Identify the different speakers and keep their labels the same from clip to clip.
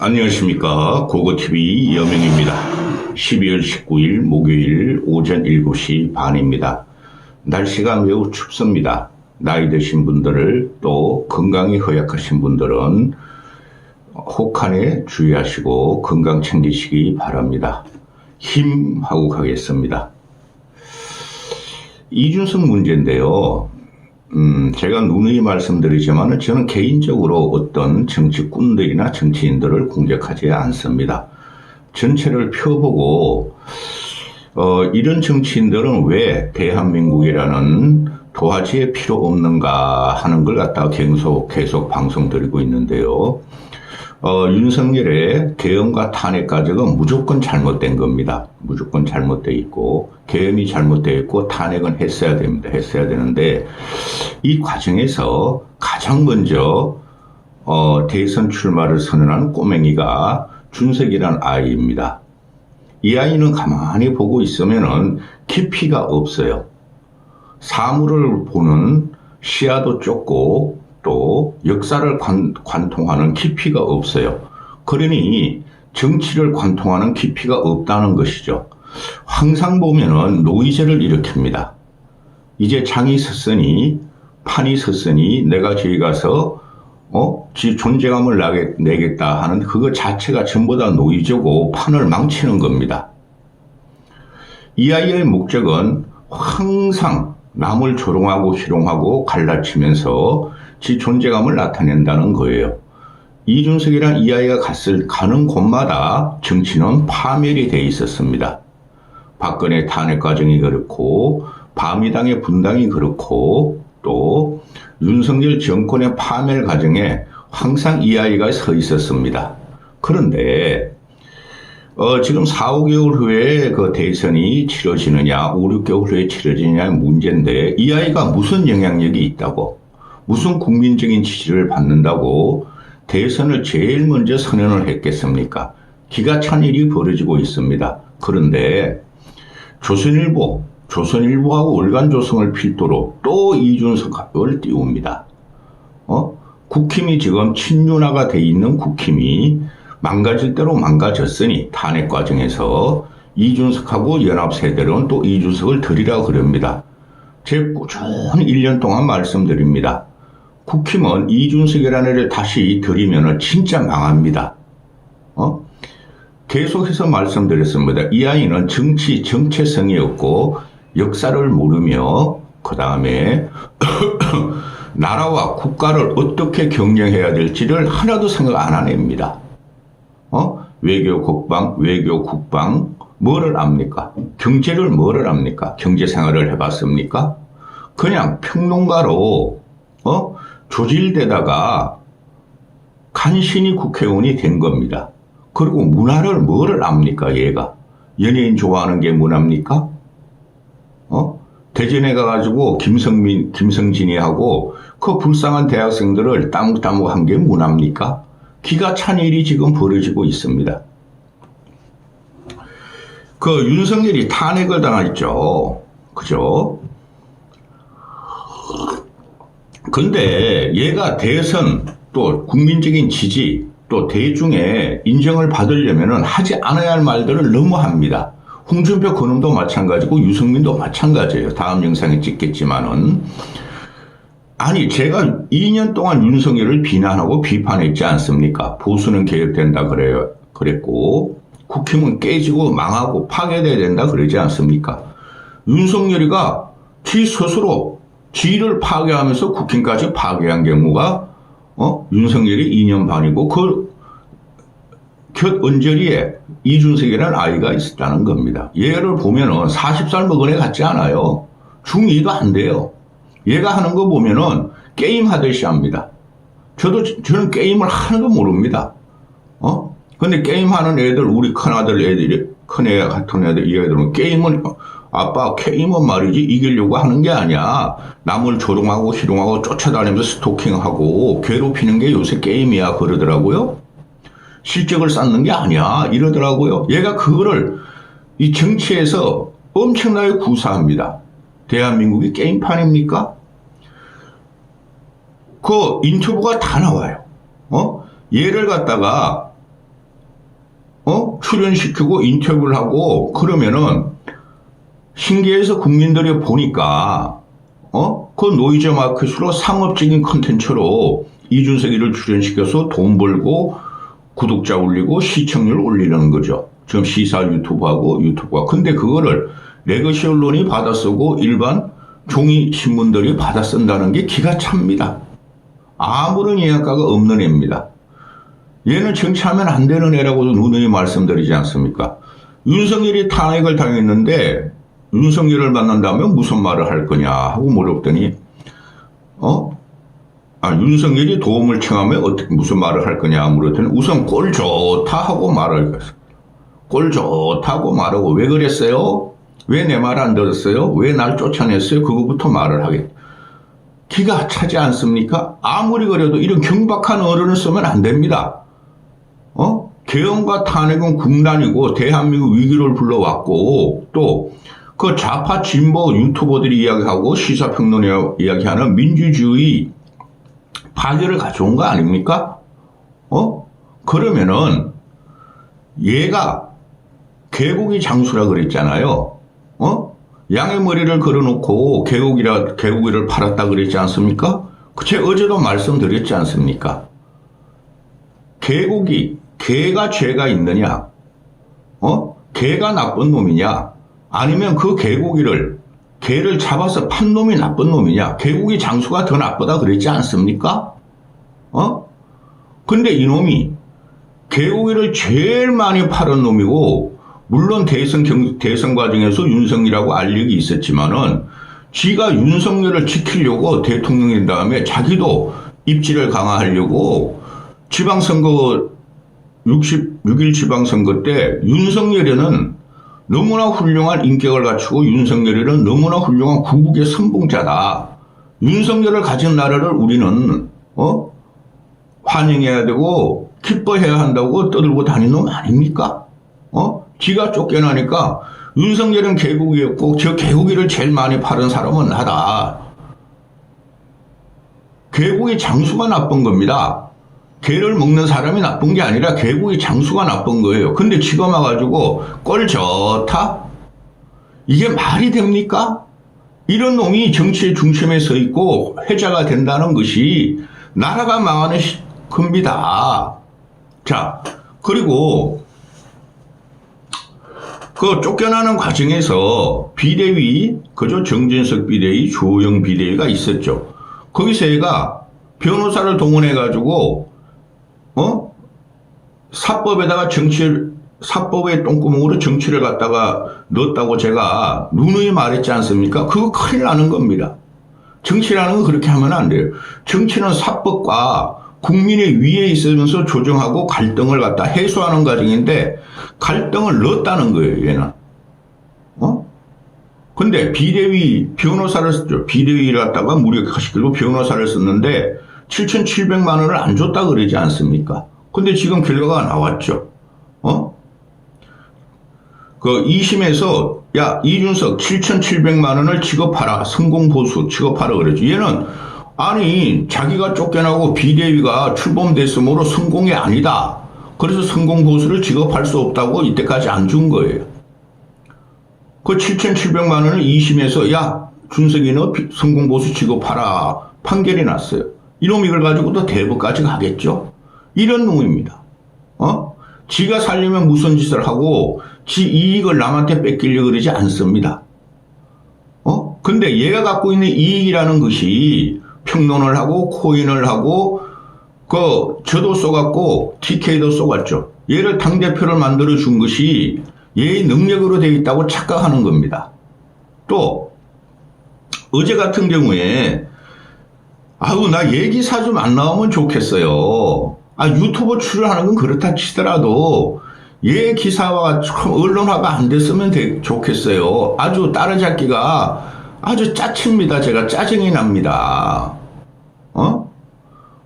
Speaker 1: 안녕하십니까. 고고TV 여명입니다. 12월 19일 목요일 오전 7시 반입니다. 날씨가 매우 춥습니다. 나이 드신 분들을 또 건강이 허약하신 분들은 혹한에 주의하시고 건강 챙기시기 바랍니다. 힘하고 가겠습니다. 이준석 문제인데요. 제가 누누이 말씀드리지만 저는 개인적으로 어떤 정치꾼들이나 정치인들을 공격하지 않습니다. 전체를 펴보고 이런 정치인들은 왜 대한민국이라는 도화지에 필요 없는가 하는 걸 갖다가 계속 방송 드리고 있는데요. 윤석열의 계엄과 탄핵 과정은 무조건 잘못된 겁니다. 무조건 잘못되어 있고 계엄이 잘못되어 있고 탄핵은 했어야 됩니다. 했어야 되는데 이 과정에서 가장 먼저 대선 출마를 선언한 꼬맹이가 준석이라는 아이입니다. 이 아이는 가만히 보고 있으면은 깊이가 없어요. 사물을 보는 시야도 좁고 또 역사를 관통하는 깊이가 없어요. 그러니 정치를 관통하는 깊이가 없다는 것이죠. 항상 보면은 노이즈를 일으킵니다. 이제 장이 섰으니 판이 섰으니 내가 저기 가서 지 존재감을 내겠다 하는 그거 자체가 전부 다 노이즈고 판을 망치는 겁니다. 이 아이의 목적은 항상 남을 조롱하고 희롱하고 갈라치면서 지 존재감을 나타낸다는 거예요. 이준석이란 이 아이가 가는 곳마다 정치는 파멸이 돼 있었습니다. 박근혜 탄핵 과정이 그렇고 바미당의 분당이 그렇고 또 윤석열 정권의 파멸 과정에 항상 이 아이가 서 있었습니다. 그런데 지금 4, 5개월 후에 그 대선이 치러지느냐 5, 6개월 후에 치러지느냐의 문제인데 이 아이가 무슨 영향력이 있다고 무슨 국민적인 지지를 받는다고 대선을 제일 먼저 선언을 했겠습니까? 기가 찬 일이 벌어지고 있습니다. 그런데 조선일보하고 월간조선을 필두로 또 이준석을 띄웁니다. 국힘이 지금 친윤화가 돼 있는 국힘이 망가질 대로 망가졌으니 탄핵 과정에서 이준석하고 연합세대로는 또 이준석을 들이라 그럽니다. 제가 꾸준히 1년 동안 말씀드립니다. 국힘은 이준석이라는 애를 다시 들이면 진짜 망합니다. 계속해서 말씀드렸습니다. 이 아이는 정체성이 없고 역사를 모르며 그 다음에 나라와 국가를 어떻게 경영해야 될지를 하나도 생각 안 해냅니다. 외교 국방 뭐를 압니까? 경제를 뭐를 압니까? 경제 생활을 해봤습니까? 그냥 평론가로 조질되다가 간신히 국회의원이 된 겁니다. 그리고 문화를 뭐를 압니까? 얘가 연예인 좋아하는 게 문화입니까? 대전에 가가지고 김성진이 하고 그 불쌍한 대학생들을 따묵따묵한 게 문화입니까? 기가 찬 일이 지금 벌어지고 있습니다. 그 윤석열이 탄핵을 당했죠. 그죠? 근데 얘가 대선 또 국민적인 지지 또 대중의 인정을 받으려면 하지 않아야 할 말들을 너무 합니다. 홍준표 그놈도 마찬가지고 유승민도 마찬가지예요. 다음 영상에 찍겠지만은 아니 제가 2년 동안 윤석열을 비난하고 비판했지 않습니까? 보수는 개혁된다 그랬고 국힘은 깨지고 망하고 파괴돼야 된다 그러지 않습니까? 윤석열이가 지 스스로 지를 파괴하면서 국힘까지 파괴한 경우가 윤석열이 2년 반이고 그 곁 언저리에 이준석이라는 아이가 있었다는 겁니다. 얘를 보면은 40살 먹은 애 같지 않아요. 중2도 안 돼요. 얘가 하는 거 보면은 게임 하듯이 합니다. 저는 게임을 하나도 모릅니다. 근데 게임하는 애들, 우리 큰애 같은 애들, 이 애들은 게임은, 아빠, 게임은 말이지, 이기려고 하는 게 아니야. 남을 조롱하고, 희롱하고, 쫓아다니면서 스토킹하고, 괴롭히는 게 요새 게임이야, 그러더라고요. 실적을 쌓는 게 아니야, 이러더라고요. 얘가 그거를, 이 정치에서 엄청나게 구사합니다. 대한민국이 게임판입니까? 그 인터뷰가 다 나와요. 얘를 갖다가 출연시키고 인터뷰를 하고 그러면은 신기해서 국민들이 보니까 그 노이즈 마켓으로 상업적인 컨텐츠로 이준석이를 출연시켜서 돈 벌고 구독자 올리고 시청률 올리는 거죠. 지금 시사 유튜브하고 유튜브가. 근데 그거를 레거시 언론이 받아 쓰고 일반 종이 신문들이 받아 쓴다는 게 기가 찹니다. 아무런 예약가가 없는 애입니다. 얘는 정치하면 안 되는 애라고도 누누이 말씀드리지 않습니까? 윤석열이 탄핵을 당했는데 윤석열을 만난다면 무슨 말을 할 거냐 하고 물었더니 윤석열이 도움을 청하면 어떻게 무슨 말을 할 거냐 물었더니 우선 꼴 좋다 하고 말을 했어요. 꼴 좋다고 말하고 왜 그랬어요? 왜 내 말 안 들었어요? 왜 날 쫓아냈어요? 그거부터 말을 하겠다. 기가 차지 않습니까? 아무리 그래도 이런 경박한 어른을 쓰면 안 됩니다. 개헌과 탄핵은 국난이고 대한민국 위기를 불러왔고 또 그 좌파 진보 유튜버들이 이야기하고 시사평론이 이야기하는 민주주의 파괴를 가져온 거 아닙니까? 그러면은 얘가 개고기 장수라 그랬잖아요. 양의 머리를 걸어놓고 개고기를 팔았다 그랬지 않습니까? 제가 어제도 말씀드렸지 않습니까? 개가 죄가 있느냐? 개가 나쁜 놈이냐? 아니면 그 개를 잡아서 판 놈이 나쁜 놈이냐? 개고기 장수가 더 나쁘다 그랬지 않습니까? 근데 이놈이 개고기를 제일 많이 팔은 놈이고, 물론 대선 과정에서 윤석열이라고 알력이 있었지만은, 지가 윤석열을 지키려고 대통령인 다음에 자기도 입지를 강화하려고 지방선거 6일 지방선거 때 윤석열이는 너무나 훌륭한 인격을 갖추고 윤석열이는 너무나 훌륭한 구국의 선봉자다. 윤석열을 가진 나라를 우리는 환영해야 되고 기뻐해야 한다고 떠들고 다니는 놈 아닙니까? 지가 쫓겨나니까 윤석열은 개고기였고 저 개고기를 제일 많이 파는 사람은 나다. 개고기 장수가 나쁜 겁니다. 개를 먹는 사람이 나쁜 게 아니라 개고기 장수가 나쁜 거예요. 근데 지가 와가지고 꼴 좋다? 이게 말이 됩니까? 이런 놈이 정치의 중심에 서 있고 회자가 된다는 것이 나라가 망하는 겁니다. 자, 그리고 그 쫓겨나는 과정에서 비대위, 그죠? 정진석 비대위, 조영 비대위가 있었죠. 거기서 얘가 변호사를 동원해가지고 사법의 똥구멍으로 정치를 갖다가 넣었다고 제가 누누이 말했지 않습니까? 그거 큰일 나는 겁니다. 정치라는 건 그렇게 하면 안 돼요. 정치는 사법과 국민의 위에 있으면서 조정하고 갈등을 갖다 해소하는 과정인데 갈등을 넣었다는 거예요, 얘는. 근데 비대위 변호사를 썼죠. 비대위를 갖다가 무력화시키고 변호사를 썼는데 7,700만 원을 안 줬다 그러지 않습니까? 근데 지금 결과가 나왔죠. 그 2심에서 야 이준석 7,700만 원을 지급하라. 성공보수 지급하라 그랬죠. 얘는 아니 자기가 쫓겨나고 비대위가 출범됐으므로 성공이 아니다. 그래서 성공보수를 지급할 수 없다고 이때까지 안 준 거예요. 그 7,700만 원을 2심에서 야 준석이 너 성공보수 지급하라 판결이 났어요. 이놈 이걸 가지고도 대법까지 가겠죠. 이런 놈입니다. 지가 살려면 무슨 짓을 하고 지 이익을 남한테 뺏기려고 그러지 않습니다. 근데 얘가 갖고 있는 이익이라는 것이 평론을 하고 코인을 하고 저도 쏘갔고 TK도 쏘갔죠. 얘를 당대표를 만들어 준 것이 얘의 능력으로 되어 있다고 착각하는 겁니다. 또 어제 같은 경우에 나 얘기사 좀 안 나오면 좋겠어요. 유튜브 출연하는 건 그렇다 치더라도 얘 기사와 언론화가 안 됐으면 좋겠어요. 아주 따라잡기가 아주 짜칩니다. 제가 짜증이 납니다.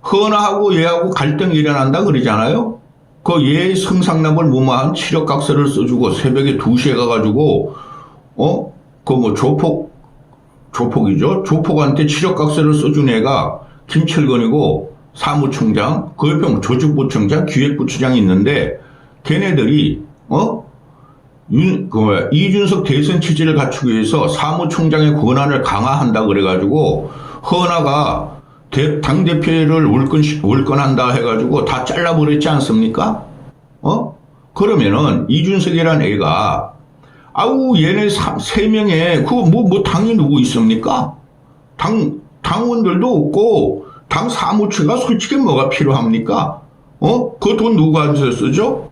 Speaker 1: 헌화하고 얘하고 갈등이 일어난다 그러잖아요. 얘의 성상납을 무마한 치력각서를 써주고 새벽에 2시에 가가지고 조폭이죠. 조폭한테 치력각서를 써준 애가 김철건이고 사무총장, 그 옆에 조직부총장, 기획부총장이 있는데 걔네들이, 이준석 대선 체제를 갖추기 위해서 사무총장의 권한을 강화한다 그래가지고, 허은하가 당대표를 월권한다 해가지고 다 잘라버렸지 않습니까? 그러면은 이준석이란 애가, 얘네 세 명에, 당이 누구 있습니까? 당원들도 없고, 당 사무처가 솔직히 뭐가 필요합니까? 그 돈 누구한테 쓰죠?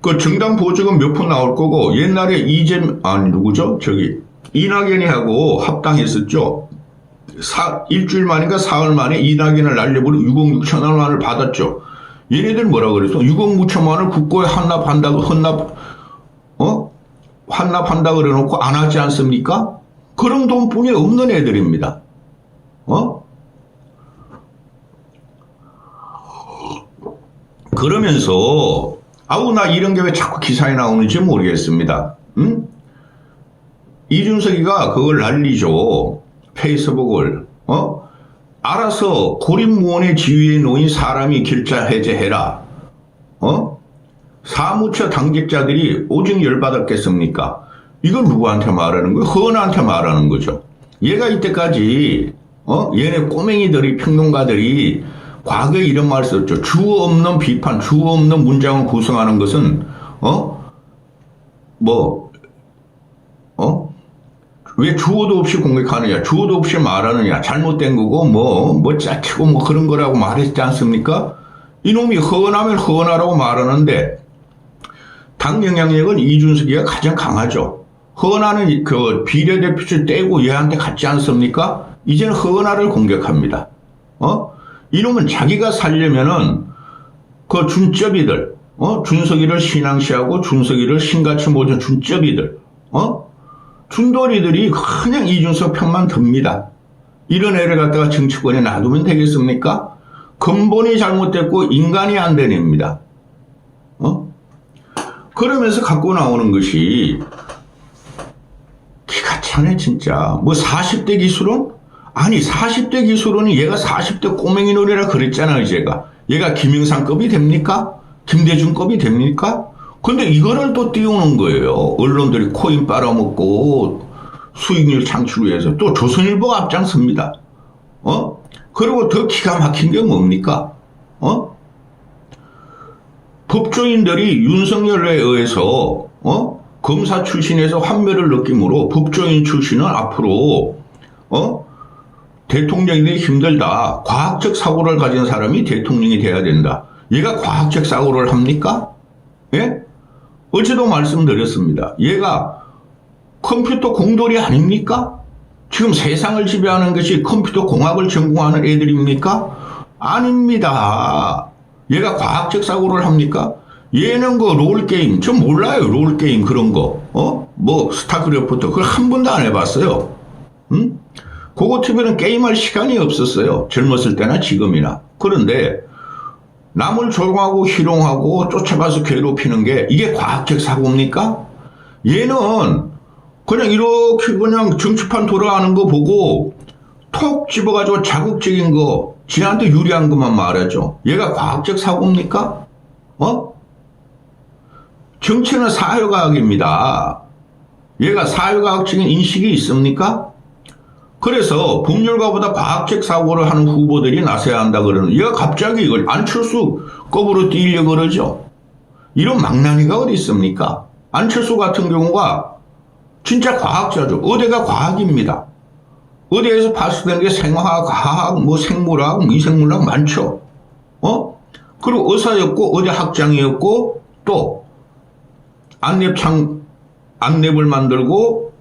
Speaker 1: 그 정당 보조금 몇 푼 나올 거고, 옛날에 누구죠? 이낙연이하고 합당했었죠? 일주일 만인가 사흘 만에 이낙연을 날려버리고 6억 6천만 원을 받았죠. 얘네들 뭐라 그랬어? 6억 6천만 원을 국고에 환납한다 그래놓고 안 하지 않습니까? 그런 돈뿐이 없는 애들입니다. 그러면서 나 이런 게 왜 자꾸 기사에 나오는지 모르겠습니다. 이준석이가 그걸 날리죠. 페이스북을. 알아서 고립무원의 지위에 놓인 사람이 결자 해제해라. 사무처 당직자들이 오직 열받았겠습니까? 이걸 누구한테 말하는 거예요? 허은한테 말하는 거죠. 얘가 이때까지 얘네 꼬맹이들이 평론가들이 과거에 이런 말 썼죠. 주어 없는 비판, 주어 없는 문장을 구성하는 것은 왜 주어도 없이 공격하느냐, 주어도 없이 말하느냐, 잘못된 거고 짜치고 그런 거라고 말했지 않습니까? 이놈이 허은하면 허은하라고 말하는데 당 영향력은 이준석이가 가장 강하죠. 허은하는 그 비례대표를 떼고 얘한테 갔지 않습니까? 이제는 허은하를 공격합니다. 이놈은 자기가 살려면은 그 준쩌비들, 준석이를 신앙시하고 준석이를 신같이 모든 준쩌비들, 준돌이들이 그냥 이준석 편만 듭니다. 이런 애를 갖다가 정치권에 놔두면 되겠습니까? 근본이 잘못됐고 인간이 안 되냅니다. 그러면서 갖고 나오는 것이 기가 차네 진짜. 40대 기술은? 아니 40대 기술은 얘가 40대 꼬맹이 노래라 그랬잖아요. 얘가 김영삼급이 됩니까? 김대중급이 됩니까? 근데 이거를 또 띄우는 거예요. 언론들이 코인 빨아먹고 수익률 창출 위해서 또 조선일보가 앞장섭니다. 그리고 더 기가 막힌 게 뭡니까? 법조인들이 윤석열에 의해서 검사 출신에서 환멸을 느낌으로 법조인 출신은 앞으로 대통령이 되기 힘들다. 과학적 사고를 가진 사람이 대통령이 돼야 된다. 얘가 과학적 사고를 합니까? 예? 어제도 말씀드렸습니다. 얘가 컴퓨터 공돌이 아닙니까? 지금 세상을 지배하는 것이 컴퓨터 공학을 전공하는 애들입니까? 아닙니다. 얘가 과학적 사고를 합니까? 얘는 그 롤게임, 저 몰라요. 롤게임 그런 거. 스타크래프트 그걸 한 번도 안 해봤어요. 그거 TV는 게임할 시간이 없었어요. 젊었을 때나 지금이나. 그런데 남을 조롱하고 희롱하고 쫓아가서 괴롭히는 게 이게 과학적 사고입니까? 얘는 그냥 이렇게 그냥 정치판 돌아가는 거 보고 톡 집어가지고 자극적인 거 지한테 유리한 것만 말하죠. 얘가 과학적 사고입니까? 정치는 사회과학입니다. 얘가 사회과학적인 인식이 있습니까? 그래서 법률가보다 과학적 사고를 하는 후보들이 나서야 한다 그러는 얘가 갑자기 이걸 안철수 급으로 뛰려고 그러죠. 이런 망나니가 어디 있습니까? 안철수 같은 경우가 진짜 과학자죠. 의대가 과학입니다. 의대에서 파스되는 게 생화학, 화학, 생물학, 미생물학 많죠. 그리고 의사였고 의대 학장이었고 또 안랩을 만들고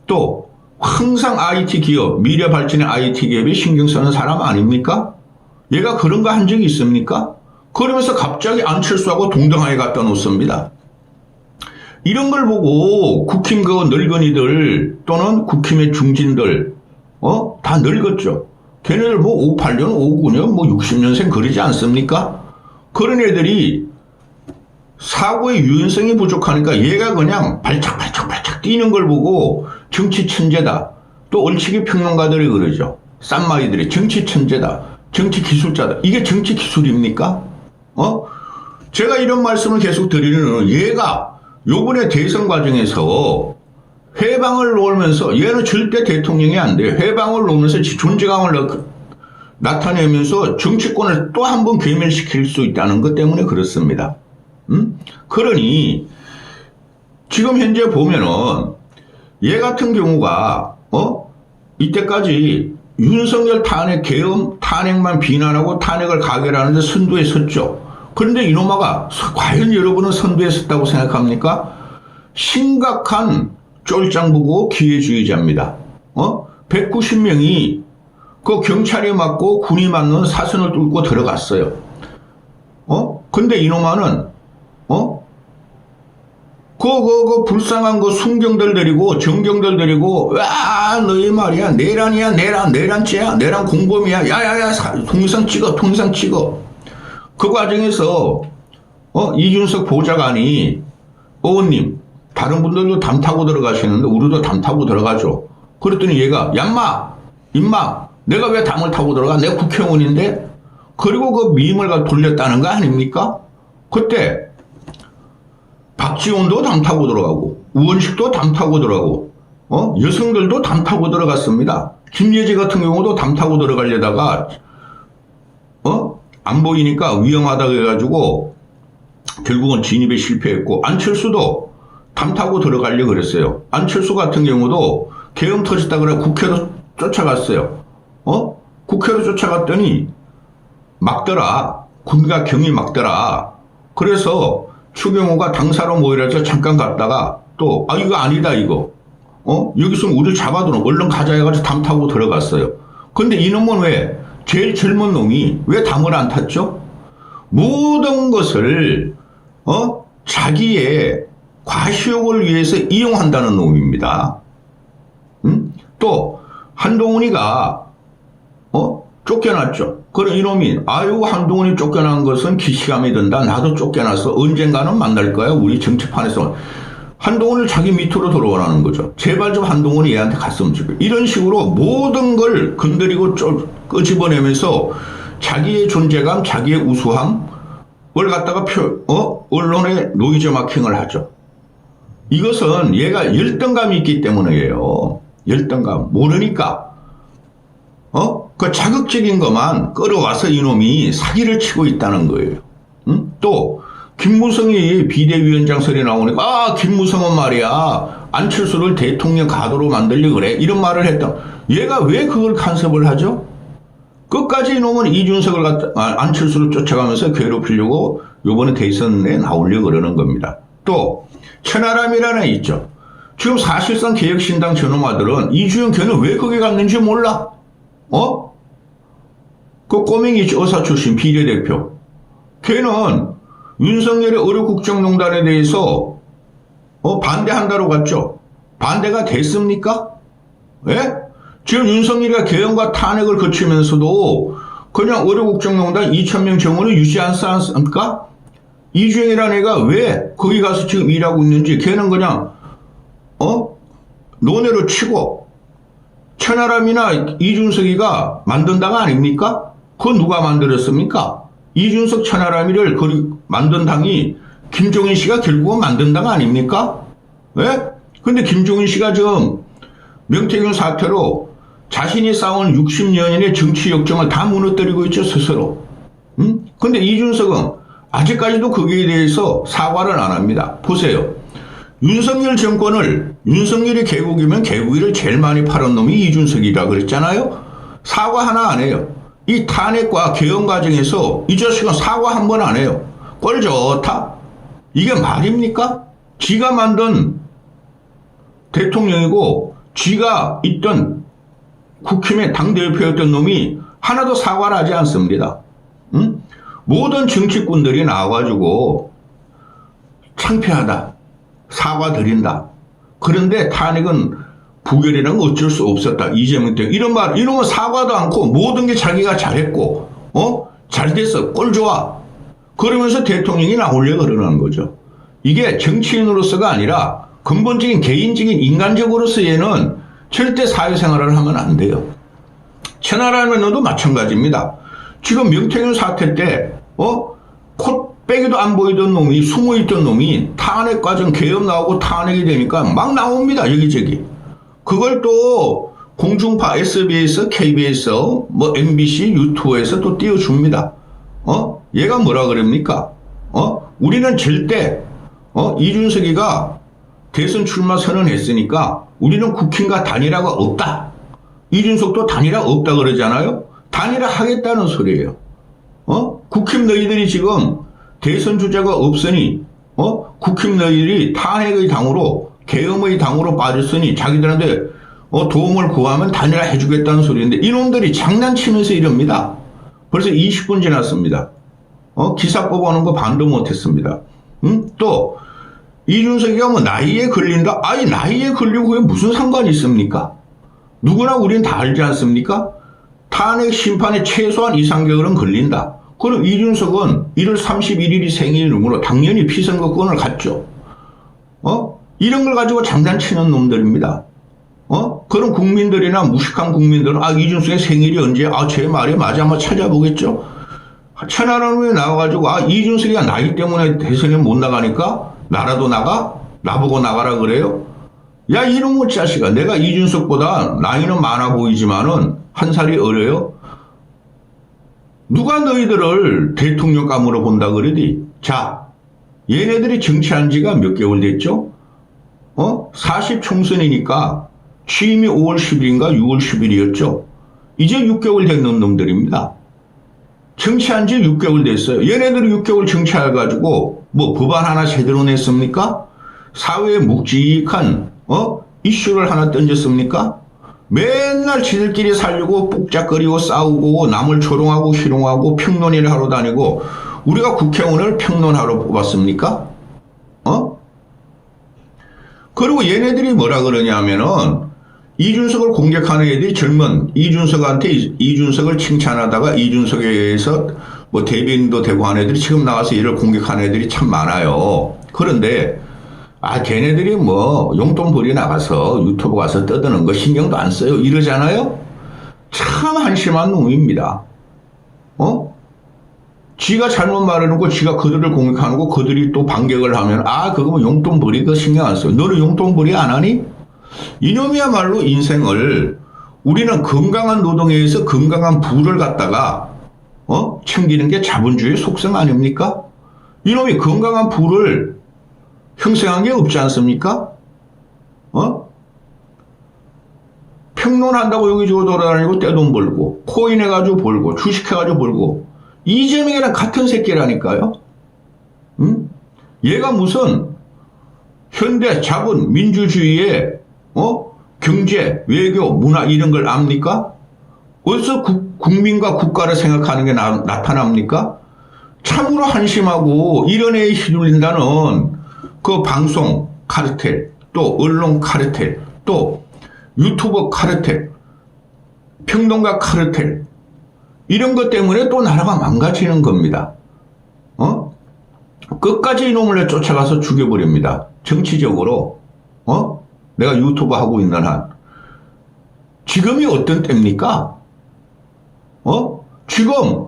Speaker 1: 또 항상 IT 기업, 미래 발전의 IT 기업에 신경 쓰는 사람 아닙니까? 얘가 그런 거 한 적이 있습니까? 그러면서 갑자기 안철수하고 동등하게 갖다 놓습니다. 이런 걸 보고 국힘 그 늙은이들 또는 국힘의 중진들 다 늙었죠. 걔네들 58년, 59년, 60년생 그러지 않습니까? 그런 애들이 사고의 유연성이 부족하니까 얘가 그냥 발착 뛰는 걸 보고 정치 천재다. 또 얼치기 평론가들이 그러죠. 쌈마이들이 정치 천재다. 정치 기술자다. 이게 정치 기술입니까? 제가 이런 말씀을 계속 드리는 얘가 요번에 대선 과정에서 회방을 놓으면서 얘는 절대 대통령이 안 돼요. 회방을 놓으면서 존재감을 나타내면서 정치권을 또 한 번 괴멸시킬 수 있다는 것 때문에 그렇습니다. 그러니 지금 현재 보면은 얘 같은 경우가 이때까지 윤석열 탄핵 계엄 탄핵만 비난하고 탄핵을 가결하는데 선두에 섰죠. 그런데 이놈아가 과연 여러분은 선두에 섰다고 생각합니까? 심각한 쫄짱보고 기회주의자입니다. 190명이 그 경찰이 맞고 군이 맞는 사선을 뚫고 들어갔어요. 근데 이놈아는 그 불쌍한 그 순경들 데리고 정경들 데리고 와 너희 말이야 내란이야 내란죄야 내란 공범이야 야야야 동영상 찍어 그 과정에서 이준석 보좌관이 의원님 다른 분들도 담 타고 들어가시는데 우리도 담 타고 들어가죠. 그랬더니 얘가 임마 내가 왜 담을 타고 들어가? 내가 국회의원인데. 그리고 그 밈을 돌렸다는 거 아닙니까? 그때 박지원도 담 타고 들어가고 우원식도 담 타고 들어가고 여성들도 담 타고 들어갔습니다. 김예지 같은 경우도 담 타고 들어가려다가 안 보이니까 위험하다고 해가지고 결국은 진입에 실패했고 안철수도 담 타고 들어가려고 그랬어요. 안철수 같은 경우도 계엄 터졌다 그래 국회로 쫓아갔어요. 국회로 쫓아갔더니 막더라. 군과 경이 막더라. 그래서 추경호가 당사로 모이라서 잠깐 갔다가 또 이거 아니다 이거. 여기서 우리를 잡아두는 얼른 가자 해가지고 담 타고 들어갔어요. 근데 이놈은 왜 제일 젊은 놈이 왜 담을 안 탔죠? 모든 것을 자기의 과시욕을 위해서 이용한다는 놈입니다. 또 한동훈이가 쫓겨났죠. 그럼 이놈이 한동훈이 쫓겨난 것은 기시감이 든다. 나도 쫓겨났어. 언젠가는 만날 거야. 우리 정치판에서. 한동훈을 자기 밑으로 들어오라는 거죠. 제발 좀 한동훈이 얘한테 갔으면 좋겠어. 이런 식으로 모든 걸 건드리고 끄집어내면서 자기의 존재감, 자기의 우수함을 갖다가 언론에 노이즈 마킹을 하죠. 이것은 얘가 열등감이 있기 때문이에요. 열등감. 모르니까. 그 자극적인 것만 끌어와서 이놈이 사기를 치고 있다는 거예요. 또 김무성이 비대위원장 설이 나오니까 김무성은 말이야 안철수를 대통령 가도로 만들려고 그래 이런 말을 했다. 얘가 왜 그걸 간섭을 하죠? 끝까지 이놈은 이준석을 안철수를 쫓아가면서 괴롭히려고 이번에 대선에 나오려고 그러는 겁니다. 또 천하람이라는 애 있죠. 지금 사실상 개혁신당 저놈아들은 이주영 걔는 왜 거기 갔는지 몰라. 그 꼬맹이 의사 출신 비례대표. 걔는 윤석열의 의료국정농단에 대해서 반대한다고 갔죠. 반대가 됐습니까? 예? 지금 윤석열이가 개헌과 탄핵을 거치면서도 그냥 의료국정농단 2,000명 정원을 유지하지 않습니까? 이주영이라는 애가 왜 거기 가서 지금 일하고 있는지 걔는 그냥 논외로 치고 천하람이나 이준석이가 만든 당 아닙니까? 그거 누가 만들었습니까? 이준석 천하람이를 만든 당이 김종인 씨가 결국은 만든 당 아닙니까? 왜? 근데 김종인 씨가 지금 명태균 사태로 자신이 쌓은 60년의 정치 역정을 다 무너뜨리고 있죠, 스스로. 근데 이준석은 아직까지도 거기에 대해서 사과를 안 합니다. 보세요. 윤석열 정권을 윤석열이 개국이면 개국이를 제일 많이 팔은 놈이 이준석이라 그랬잖아요. 사과 하나 안 해요. 이 탄핵과 개헌 과정에서 이 자식은 사과 한 번 안 해요. 꼴 좋다. 이게 말입니까? 지가 만든 대통령이고 지가 있던 국힘의 당대표였던 놈이 하나도 사과를 하지 않습니다. 모든 정치꾼들이 나와가지고 창피하다. 사과드린다. 그런데 탄핵은 부결이라는 건 어쩔 수 없었다. 이재명 때 이런 말, 이러면 사과도 않고 모든 게 자기가 잘했고, 잘 됐어. 꼴 좋아. 그러면서 대통령이 나오려고 그러는 거죠. 이게 정치인으로서가 아니라 근본적인 개인적인 인간적으로서 얘는 절대 사회생활을 하면 안 돼요. 천하라는 놈도 마찬가지입니다. 지금 명태균 사태 때, 콧배기도 안 보이던 놈이, 숨어있던 놈이 탄핵 과정 계엄 나오고 탄핵이 되니까 막 나옵니다. 여기저기. 그걸 또 공중파 SBS, KBS, 뭐 MBC, 유튜브에서 또 띄워줍니다. 얘가 뭐라 그럽니까? 우리는 절대, 이준석이가 대선 출마 선언했으니까 우리는 국힘과 단일화가 없다. 이준석도 단일화 없다 그러잖아요. 단일화 하겠다는 소리예요. 국힘 너희들이 지금 대선 주자가 없으니, 국힘 너희들이 탄핵의 당으로, 계엄의 당으로 빠졌으니 자기들한테 도움을 구하면 단일화 해주겠다는 소리인데 이놈들이 장난치면서 이럽니다. 벌써 20분 지났습니다. 기사 뽑아오는 거 반도 못했습니다. 또 이준석이가 뭐 나이에 걸린다? 아니 나이에 걸리고 그게 무슨 상관이 있습니까? 누구나 우린 다 알지 않습니까? 탄핵 심판에 최소한 이상개월은 걸린다. 그럼 이준석은 1월 31일이 생일이므로 당연히 피선거권을 갖죠. 이런 걸 가지고 장난치는 놈들입니다. 그런 국민들이나 무식한 국민들은 이준석의 생일이 언제? 제 말이 맞아 한번 찾아보겠죠. 천하람 후에 나와가지고 이준석이가 나이 때문에 대선에 못 나가니까 나라도 나가? 나보고 나가라 그래요? 야 이놈의 자식아, 내가 이준석보다 나이는 많아 보이지만은 한 살이 어려요? 누가 너희들을 대통령감으로 본다 그러디? 자, 얘네들이 정치한 지가 몇 개월 됐죠? 40 총선이니까 취임이 5월 10일인가 6월 10일이었죠. 이제 6개월 된 놈들입니다. 정치한 지 6개월 됐어요. 얘네들이 6개월 정치해가지고 뭐 법안 하나 제대로 냈습니까? 사회에 묵직한 이슈를 하나 던졌습니까? 맨날 지들끼리 살려고 복잡거리고 싸우고 남을 조롱하고 희롱하고 평론을 하러 다니고 우리가 국회의원을 평론하러 뽑았습니까? 그리고 얘네들이 뭐라 그러냐면은 이준석을 공격하는 애들이 젊은 이준석한테 이준석을 칭찬하다가 이준석에 의해서 뭐 대변인도 되고 하는 애들이 지금 나와서 이를 공격하는 애들이 참 많아요. 그런데 걔네들이 뭐 용돈벌이 나가서 유튜브 가서 떠드는 거 신경도 안 써요. 이러잖아요. 참 한심한 놈입니다. 지가 잘못 말해놓고 지가 그들을 공격하는 거 그들이 또 반격을 하면 그거 뭐 용돈벌이 그 신경 안 써요. 너는 용돈벌이 안 하니? 이놈이야말로 인생을 우리는 건강한 노동에 의해서 건강한 부를 갖다가 챙기는 게 자본주의 속성 아닙니까? 이놈이 건강한 부를 형성한 게 없지 않습니까? 평론한다고 여기저기 돌아다니고 떼돈 벌고 코인 해가지고 벌고 주식 해가지고 벌고 이재명이랑 같은 새끼라니까요. 얘가 무슨 현대 자본 민주주의의 경제, 외교, 문화 이런 걸 압니까? 어디서 국민과 국가를 생각하는 게 나타납니까? 참으로 한심하고 이런 애에 휘둘린다는 그 방송 카르텔, 또 언론 카르텔, 또 유튜버 카르텔, 평론가 카르텔 이런 것 때문에 또 나라가 망가지는 겁니다. 끝까지 이놈을 쫓아가서 죽여버립니다. 정치적으로 내가 유튜브 하고 있는 한 지금이 어떤 때입니까? 지금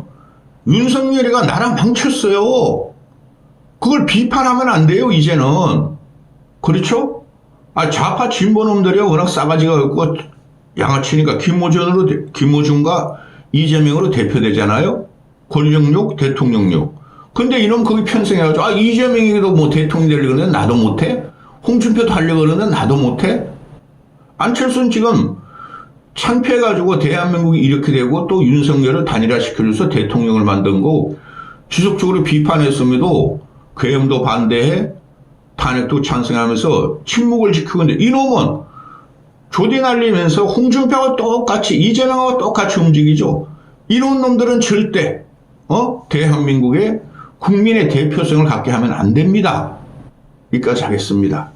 Speaker 1: 윤석열이가 나라 망쳤어요. 그걸 비판하면 안 돼요, 이제는. 그렇죠? 좌파 진보놈들이 워낙 싸가지가 없고 양아치니까 김어준과 이재명으로 대표되잖아요. 권력욕, 대통령욕. 근데 이놈 거기 편성해가지고 이재명이도 뭐 대통령 되려고 그러는데 나도 못해? 홍준표도 하려고 그러는데 나도 못해? 안철수는 지금 창피해가지고 대한민국이 이렇게 되고 또 윤석열을 단일화시켜줘서 대통령을 만든 거 지속적으로 비판했음에도 계엄도 반대해 탄핵도 찬성하면서 침묵을 지키고 있는데 이놈은 조디 날리면서 홍준표와 똑같이 이재명하고 똑같이 움직이죠. 이런 놈들은 절대 대한민국의 국민의 대표성을 갖게 하면 안 됩니다. 여기까지 하겠습니다.